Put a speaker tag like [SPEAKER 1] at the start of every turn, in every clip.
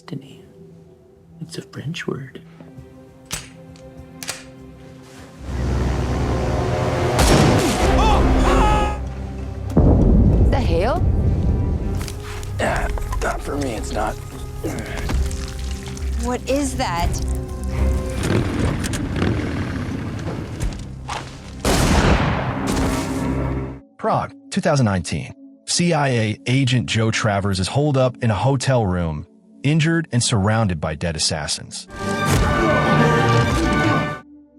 [SPEAKER 1] destiny. It's a French word.
[SPEAKER 2] The hail?
[SPEAKER 3] Not for me, it's not.
[SPEAKER 2] What is that?
[SPEAKER 4] Prague, 2019. CIA agent Joe Travers is holed up in a hotel room, injured and surrounded by dead assassins.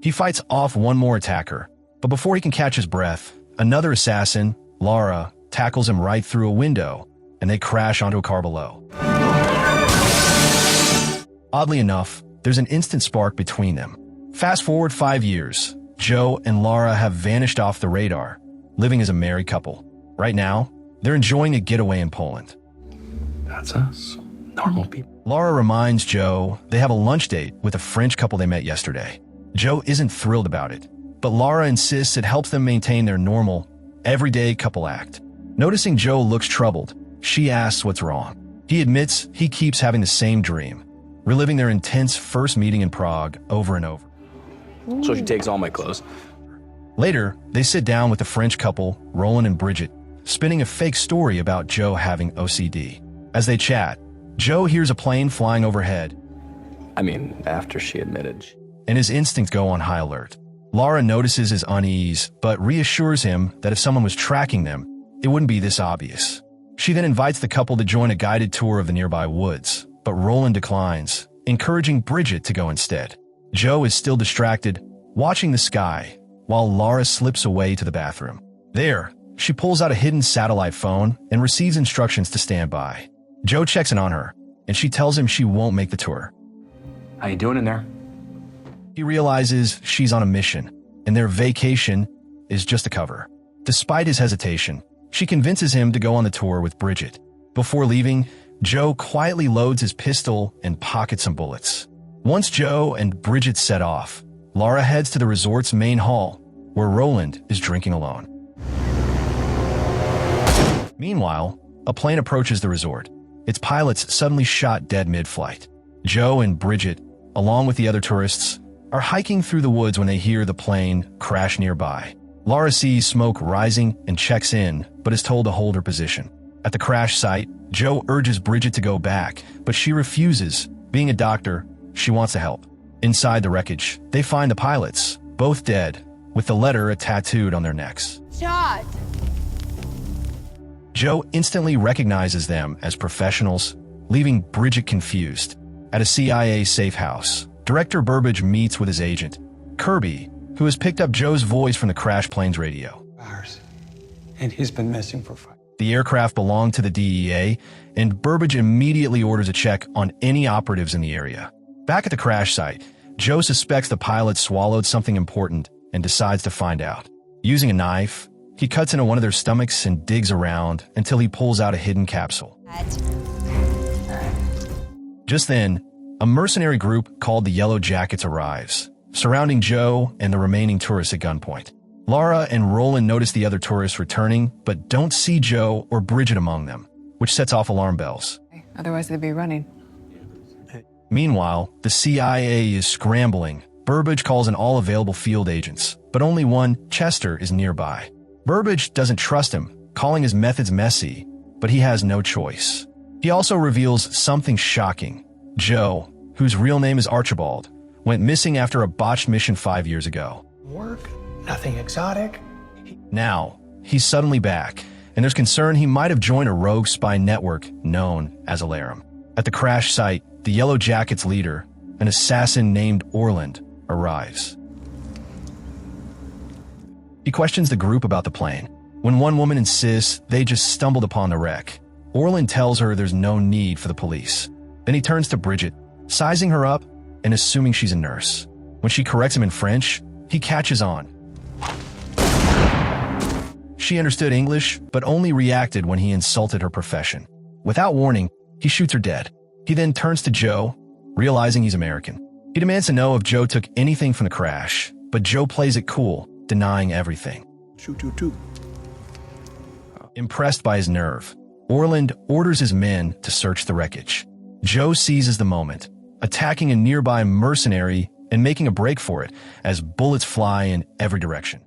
[SPEAKER 4] He fights off one more attacker, but before he can catch his breath, another assassin, Laura, tackles him right through a window, and they crash onto a car below. Oddly enough, there's an instant spark between them. Fast forward 5 years, Joe and Laura have vanished off the radar, living as a married couple. Right now, they're enjoying a getaway in Poland.
[SPEAKER 1] That's us. Normal people.
[SPEAKER 4] Laura reminds Joe they have a lunch date with a French couple they met yesterday. Joe isn't thrilled about it, but Laura insists it helps them maintain their normal, everyday couple act. Noticing Joe looks troubled, she asks what's wrong. He admits he keeps having the same dream, reliving their intense first meeting in Prague over and over.
[SPEAKER 3] So she takes all my clothes.
[SPEAKER 4] Later, they sit down with the French couple, Roland and Bridget, spinning a fake story about Joe having OCD. As they chat, Joe hears a plane flying overhead.
[SPEAKER 3] I mean, after she admitted.
[SPEAKER 4] And his instincts go on high alert. Laura notices his unease, but reassures him that if someone was tracking them, it wouldn't be this obvious. She then invites the couple to join a guided tour of the nearby woods, but Roland declines, encouraging Bridget to go instead. Joe is still distracted, watching the sky, while Laura slips away to the bathroom. There, she pulls out a hidden satellite phone and receives instructions to stand by. Joe checks in on her, and she tells him she won't make the tour.
[SPEAKER 3] How you doing in there?
[SPEAKER 4] He realizes she's on a mission, and their vacation is just a cover. Despite his hesitation, she convinces him to go on the tour with Bridget. Before leaving, Joe quietly loads his pistol and pockets some bullets. Once Joe and Bridget set off, Laura heads to the resort's main hall, where Roland is drinking alone. Meanwhile, a plane approaches the resort. Its pilots suddenly shot dead mid-flight. Joe and Bridget, along with the other tourists, are hiking through the woods when they hear the plane crash nearby. Laura sees smoke rising and checks in, but is told to hold her position. At the crash site, Joe urges Bridget to go back, but she refuses. Being a doctor, she wants to help. Inside the wreckage, they find the pilots, both dead, with the letter tattooed on their necks.
[SPEAKER 2] Shot!
[SPEAKER 4] Joe instantly recognizes them as professionals, leaving Bridget confused. At a CIA safe house, Director Burbage meets with his agent, Kirby, who has picked up Joe's voice from the crash plane's radio.
[SPEAKER 5] And he's been missing for 5.
[SPEAKER 4] The aircraft belonged to the DEA, and Burbage immediately orders a check on any operatives in the area. Back at the crash site, Joe suspects the pilot swallowed something important and decides to find out. Using a knife, he cuts into one of their stomachs and digs around until he pulls out a hidden capsule. Just then, a mercenary group called the Yellow Jackets arrives, surrounding Joe and the remaining tourists at gunpoint. Laura and Roland notice the other tourists returning, but don't see Joe or Bridget among them, which sets off alarm bells.
[SPEAKER 6] Otherwise, they'd be running.
[SPEAKER 4] Meanwhile, the CIA is scrambling. Burbage calls in all available field agents, but only one, Chester, is nearby. Burbage doesn't trust him, calling his methods messy, but he has no choice. He also reveals something shocking. Joe, whose real name is Archibald, went missing after a botched mission 5 years ago.
[SPEAKER 5] Work, nothing exotic.
[SPEAKER 4] Now, he's suddenly back, and there's concern he might have joined a rogue spy network known as Alarum. At the crash site, the Yellow Jackets leader, an assassin named Orland, arrives. He questions the group about the plane. When one woman insists they just stumbled upon the wreck, Orland tells her there's no need for the police. Then he turns to Bridget, sizing her up and assuming she's a nurse. When she corrects him in French, he catches on. She understood English, but only reacted when he insulted her profession. Without warning, he shoots her dead. He then turns to Joe, realizing he's American. He demands to know if Joe took anything from the crash, but Joe plays it cool, denying everything.
[SPEAKER 5] Shoot you too.
[SPEAKER 4] Impressed by his nerve, Orland orders his men to search the wreckage. Joe seizes the moment, attacking a nearby mercenary and making a break for it as bullets fly in every direction.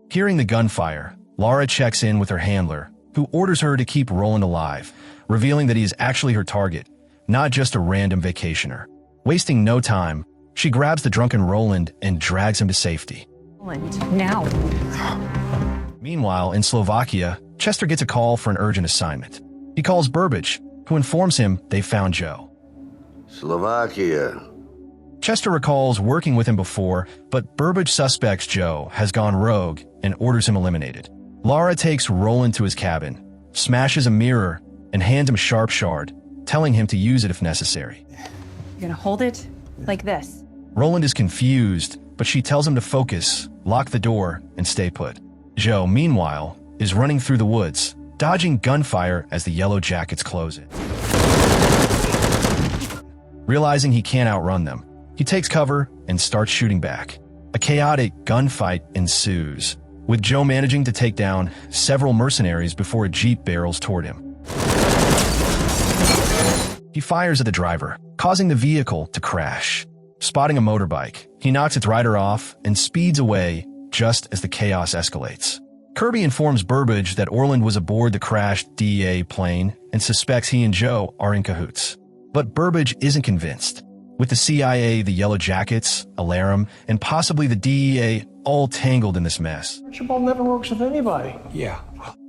[SPEAKER 4] Hearing the gunfire, Lara checks in with her handler, who orders her to keep Roland alive, revealing that he is actually her target, not just a random vacationer. Wasting no time, she grabs the drunken Roland and drags him to safety.
[SPEAKER 2] Now.
[SPEAKER 4] Meanwhile, in Slovakia, Chester gets a call for an urgent assignment. He calls Burbage, who informs him they found Joe.
[SPEAKER 6] Slovakia.
[SPEAKER 4] Chester recalls working with him before, but Burbage suspects Joe has gone rogue and orders him eliminated. Lara takes Roland to his cabin, smashes a mirror, and hands him a sharp shard, telling him to use it if necessary.
[SPEAKER 2] You're gonna hold it like this.
[SPEAKER 4] Roland is confused, but she tells him to focus, lock the door, and stay put. Joe, meanwhile, is running through the woods, dodging gunfire as the Yellow Jackets close it. Realizing he can't outrun them, he takes cover and starts shooting back. A chaotic gunfight ensues, with Joe managing to take down several mercenaries before a jeep barrels toward him. He fires at the driver, causing the vehicle to crash. Spotting a motorbike, he knocks its rider off and speeds away just as the chaos escalates. Kirby informs Burbage that Orland was aboard the crashed DEA plane and suspects he and Joe are in cahoots. But Burbage isn't convinced. With the CIA, the Yellow Jackets, Alarum, and possibly the DEA all tangled in this mess,
[SPEAKER 5] Archibald never works with anybody. Yeah.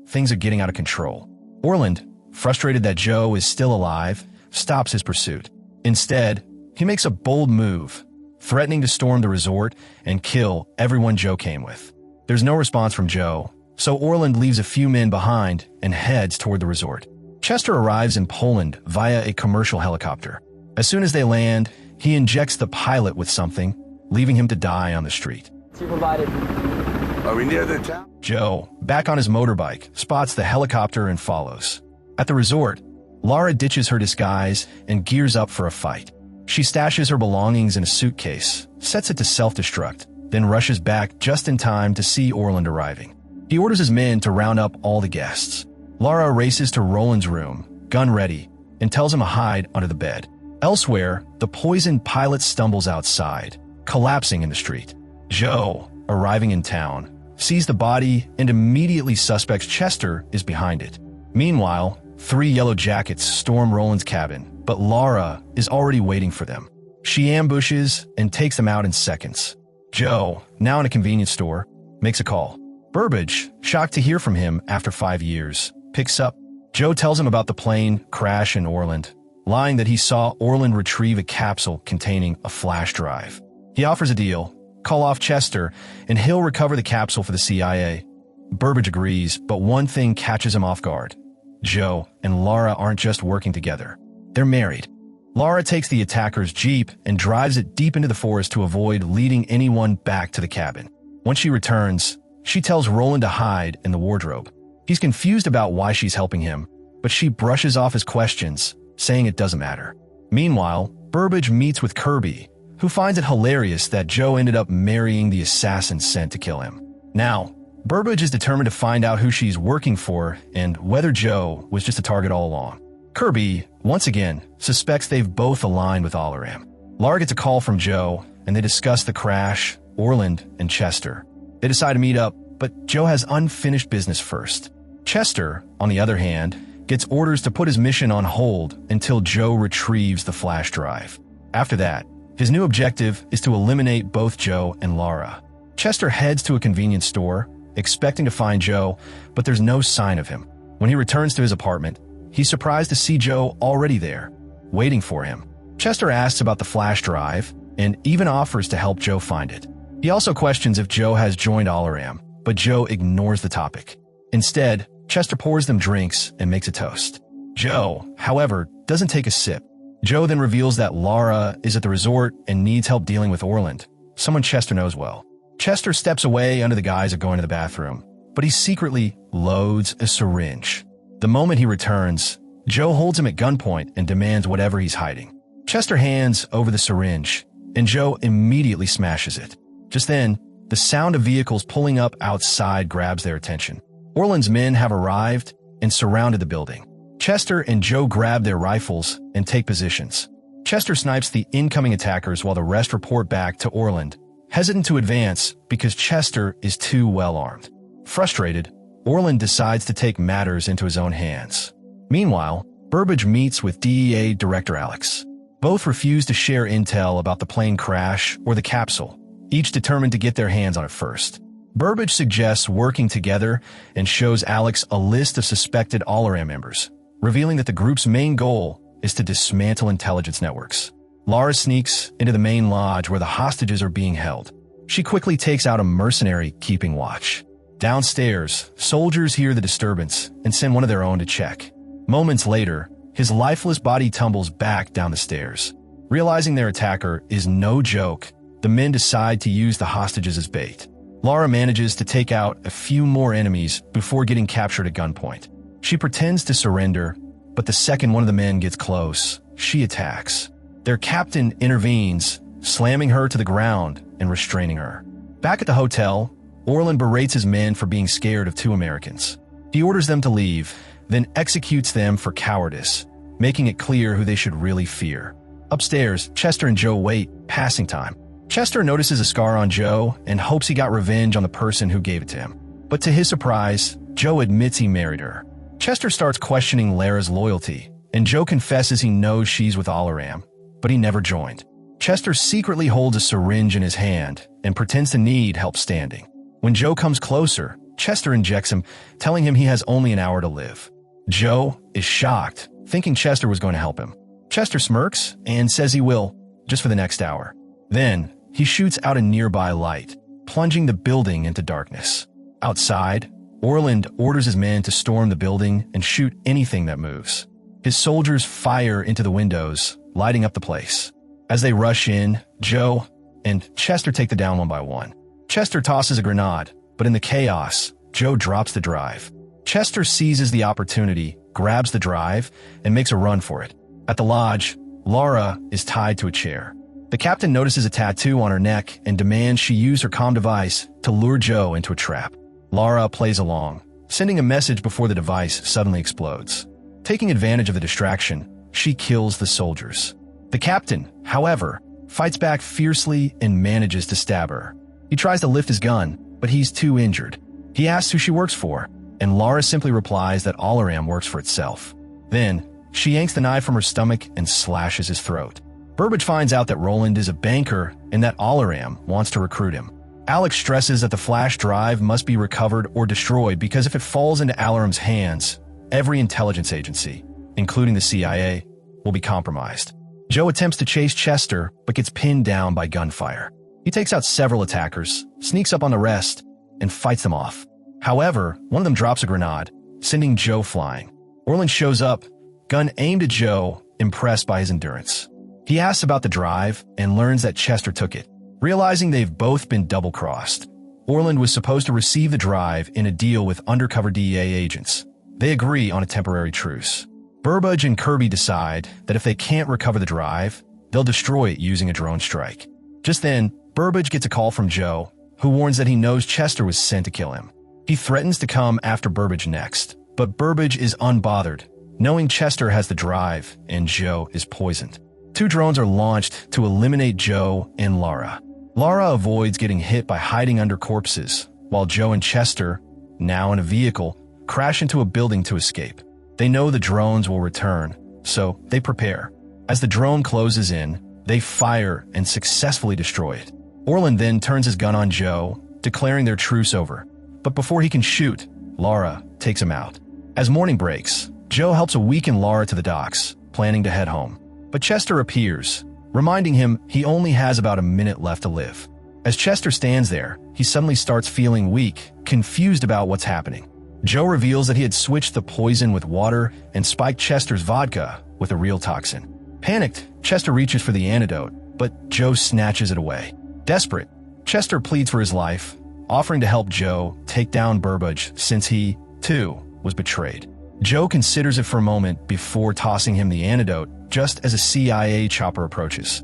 [SPEAKER 4] things are getting out of control. Orland, frustrated that Joe is still alive, stops his pursuit. Instead, he makes a bold move, threatening to storm the resort and kill everyone Joe came with. There's no response from Joe, so Orland leaves a few men behind and heads toward the resort. Chester arrives in Poland via a commercial helicopter. As soon as they land, he injects the pilot with something, leaving him to die on the street.
[SPEAKER 6] Are we near the town?
[SPEAKER 4] Joe, back on his motorbike, spots the helicopter and follows. At the resort, Lara ditches her disguise and gears up for a fight. She stashes her belongings in a suitcase, sets it to self-destruct, then rushes back just in time to see Orland arriving. He orders his men to round up all the guests. Lara races to Roland's room, gun ready, and tells him to hide under the bed. Elsewhere, the poisoned pilot stumbles outside, collapsing in the street. Joe, arriving in town, sees the body and immediately suspects Chester is behind it. Meanwhile, 3 Yellow Jackets storm Roland's cabin, but Lara is already waiting for them. She ambushes and takes them out in seconds. Joe, now in a convenience store, makes a call. Burbage, shocked to hear from him after 5 years, picks up. Joe tells him about the plane crash in Orland, lying that he saw Orland retrieve a capsule containing a flash drive. He offers a deal, call off Chester, and he'll recover the capsule for the CIA. Burbage agrees, but one thing catches him off guard. Joe and Lara aren't just working together. They're married. Lara takes the attacker's jeep and drives it deep into the forest to avoid leading anyone back to the cabin. Once she returns, she tells Roland to hide in the wardrobe. He's confused about why she's helping him, but she brushes off his questions, saying it doesn't matter. Meanwhile, Burbage meets with Kirby, who finds it hilarious that Joe ended up marrying the assassin sent to kill him. Now, Burbage is determined to find out who she's working for and whether Joe was just a target all along. Kirby, once again, suspects they've both aligned with Alaram. Lara gets a call from Joe, and they discuss the crash, Orland, and Chester. They decide to meet up, but Joe has unfinished business first. Chester, on the other hand, gets orders to put his mission on hold until Joe retrieves the flash drive. After that, his new objective is to eliminate both Joe and Lara. Chester heads to a convenience store, expecting to find Joe, but there's no sign of him. When he returns to his apartment, he's surprised to see Joe already there, waiting for him. Chester asks about the flash drive and even offers to help Joe find it. He also questions if Joe has joined Alaram, but Joe ignores the topic. Instead, Chester pours them drinks and makes a toast. Joe, however, doesn't take a sip. Joe then reveals that Lara is at the resort and needs help dealing with Orland, someone Chester knows well. Chester steps away under the guise of going to the bathroom, but he secretly loads a syringe. The moment he returns, Joe holds him at gunpoint and demands whatever he's hiding. Chester hands over the syringe, and Joe immediately smashes it. Just then, the sound of vehicles pulling up outside grabs their attention. Orland's men have arrived and surrounded the building. Chester and Joe grab their rifles and take positions. Chester snipes the incoming attackers while the rest report back to Orland, hesitant to advance because Chester is too well armed. Frustrated, Orland decides to take matters into his own hands. Meanwhile, Burbage meets with DEA Director Alex. Both refuse to share intel about the plane crash or the capsule, each determined to get their hands on it first. Burbage suggests working together and shows Alex a list of suspected Allaram members, revealing that the group's main goal is to dismantle intelligence networks. Lara sneaks into the main lodge where the hostages are being held. She quickly takes out a mercenary keeping watch. Downstairs, soldiers hear the disturbance and send one of their own to check. Moments later, his lifeless body tumbles back down the stairs. Realizing their attacker is no joke, the men decide to use the hostages as bait. Lara manages to take out a few more enemies before getting captured at gunpoint. She pretends to surrender, but the second one of the men gets close, she attacks. Their captain intervenes, slamming her to the ground and restraining her. Back at the hotel, Orland berates his men for being scared of two Americans. He orders them to leave, then executes them for cowardice, making it clear who they should really fear. Upstairs, Chester and Joe wait, passing time. Chester notices a scar on Joe and hopes he got revenge on the person who gave it to him. But to his surprise, Joe admits he married her. Chester starts questioning Lara's loyalty, and Joe confesses he knows she's with Allaram, but he never joined. Chester secretly holds a syringe in his hand and pretends to need help standing. When Joe comes closer, Chester injects him, telling him he has only an hour to live. Joe is shocked, thinking Chester was going to help him. Chester smirks and says he will, just for the next hour. Then, he shoots out a nearby light, plunging the building into darkness. Outside, Orland orders his men to storm the building and shoot anything that moves. His soldiers fire into the windows, lighting up the place. As they rush in, Joe and Chester take them down one by one. Chester tosses a grenade, but in the chaos, Joe drops the drive. Chester seizes the opportunity, grabs the drive, and makes a run for it. At the lodge, Lara is tied to a chair. The captain notices a tattoo on her neck and demands she use her comm device to lure Joe into a trap. Lara plays along, sending a message before the device suddenly explodes. Taking advantage of the distraction, she kills the soldiers. The captain, however, fights back fiercely and manages to stab her. He tries to lift his gun, but he's too injured. He asks who she works for, and Lara simply replies that Allaram works for itself. Then, she yanks the knife from her stomach and slashes his throat. Burbage finds out that Roland is a banker and that Allaram wants to recruit him. Alex stresses that the flash drive must be recovered or destroyed because if it falls into Allaram's hands, every intelligence agency, including the CIA, will be compromised. Joe attempts to chase Chester but gets pinned down by gunfire. He takes out several attackers, sneaks up on the rest, and fights them off. However, one of them drops a grenade, sending Joe flying. Orland shows up, gun aimed at Joe, impressed by his endurance. He asks about the drive and learns that Chester took it. Realizing they've both been double-crossed, Orland was supposed to receive the drive in a deal with undercover DEA agents. They agree on a temporary truce. Burbage and Kirby decide that if they can't recover the drive, they'll destroy it using a drone strike. Just then, Burbage gets a call from Joe, who warns that he knows Chester was sent to kill him. He threatens to come after Burbage next, but Burbage is unbothered, knowing Chester has the drive and Joe is poisoned. 2 drones are launched to eliminate Joe and Lara. Lara avoids getting hit by hiding under corpses, while Joe and Chester, now in a vehicle, crash into a building to escape. They know the drones will return, so they prepare. As the drone closes in, they fire and successfully destroy it. Orland then turns his gun on Joe, declaring their truce over. But before he can shoot, Lara takes him out. As morning breaks, Joe helps a weakened Lara to the docks, planning to head home. But Chester appears, reminding him he only has about a minute left to live. As Chester stands there, he suddenly starts feeling weak, confused about what's happening. Joe reveals that he had switched the poison with water and spiked Chester's vodka with a real toxin. Panicked, Chester reaches for the antidote, but Joe snatches it away. Desperate, Chester pleads for his life, offering to help Joe take down Burbage since he, too, was betrayed. Joe considers it for a moment before tossing him the antidote just as a CIA chopper approaches.